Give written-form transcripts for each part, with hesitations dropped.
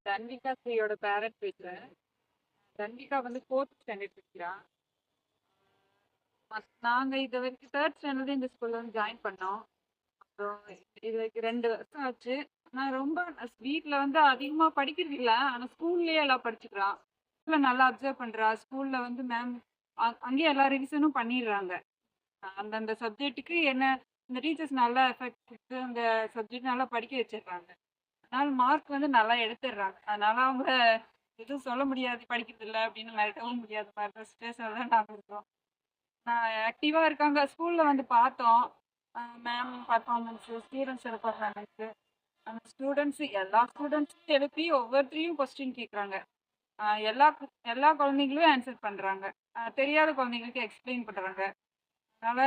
Tanvika ஸ்ரீயோட parent பேசுறேன். தன்விகா வந்து 4th standard படிக்கிறா. நாங்க இது வரைக்கும் 3rd ஸ்டாண்டர்ட் இந்த ஸ்கூல்ல வந்து ஜாயின் பண்ணோம். அப்புறம் இது வரைக்கும் 2 வருஷம் ஆச்சு. நான் ரொம்ப வீட்ல வந்து அதிகமா படிக்கிறது இல்ல. ஆனா ஸ்கூல்லயே எல்லாம் படிச்சுக்கிறா. ஸ்கூல்ல நல்லா அப்சர்வ் பண்றா. ஸ்கூல்ல வந்து மேம் அங்கேயே எல்லா ரிவிஷனும் பண்ணிடுறாங்க. அந்தந்த சப்ஜெக்ட்டுக்கு என்ன இந்த டீச்சர்ஸ் நல்லா எஃபெக்ட் கொடுத்து அந்த சப்ஜெக்ட் நல்லா படிக்க வச்சிடுறாங்க. அதனால மார்க் வந்து நல்லா எடுத்துடுறாங்க. அதனால அவங்க எதுவும் சொல்ல முடியாது படிக்கிறது இல்லை அப்படின்னு மிரட்டவும் முடியாத மாதிரி தான் சுச்சுவேஷன்ல தான் நாங்கள் இருக்கோம். ஆக்டிவாக இருக்காங்க. ஸ்கூலில் வந்து பார்த்தோம் மேம் பர்ஃபார்மன்ஸு, ஸ்டூடெண்ட்ஸோட பர்ஃபார்மன்ஸு, அந்த ஸ்டூடெண்ட்ஸு எல்லா ஸ்டூடெண்ட்ஸும் எழுப்பி ஒவ்வொருத்தரையும் கொஸ்டின் கேட்குறாங்க. எல்லா எல்லா குழந்தைங்களும் ஆன்சர் பண்ணுறாங்க. தெரியாத குழந்தைங்களுக்கு எக்ஸ்பிளைன் பண்ணுறாங்க. அதனால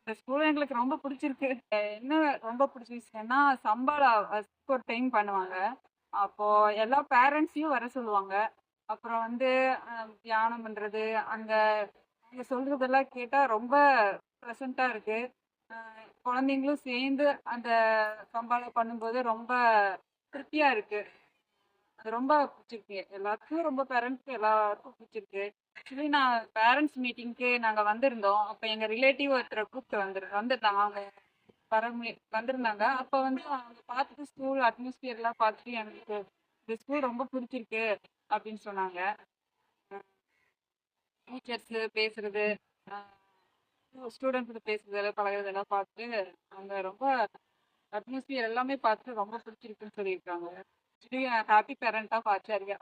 இந்த ஸ்கூல் எங்களுக்கு ரொம்ப பிடிச்சிருக்கு. என்ன ரொம்ப பிடிச்ச விஷயம்னா சம்பளம் வருஷத்துக்கு ஒரு டைம் பண்ணுவாங்க. அப்போ எல்லா பேரண்ட்ஸையும் வர சொல்லுவாங்க. அப்புறம் வந்து தியானம் பண்றது அங்க அவங்க சொல்றதெல்லாம் கேட்டா ரொம்ப ப்ளசண்டா இருக்கு. குழந்தைங்களும் சேர்ந்து அந்த சம்பளம் பண்ணும்போது ரொம்ப திருப்தியா இருக்கு. அது ரொம்ப பிடிச்சிருக்கு. எல்லாத்துக்கும் ரொம்ப பேரண்ட்ஸ்க்கு எல்லாருக்கும் பிடிச்சிருக்கு. ஆக்சுவலி நான் பேரண்ட்ஸ் மீட்டிங்க்கு நாங்க வந்திருந்தோம். அப்ப எங்க ரிலேட்டிவ் ஒருத்தரை கூப்பிட்டு வந்திருந்தாங்க. அவங்க வந்திருந்தாங்க. அப்ப வந்து அவங்க பார்த்துட்டு ஸ்கூல் அட்மாஸ்பியர்லாம் பார்த்துட்டு எனக்கு இந்த ஸ்கூல் ரொம்ப பிடிச்சிருக்கு அப்படின்னு சொன்னாங்க. டீச்சர்ஸ் பேசுறது, ஸ்டூடெண்ட்ஸ் பேசுறது, பழகுறதெல்லாம் பார்த்துட்டு அவங்க ரொம்ப அட்மாஸ்பியர் எல்லாமே பார்த்துட்டு ரொம்ப பிடிச்சிருக்குன்னு சொல்லியிருக்காங்க. Actually happy parent of Acharya.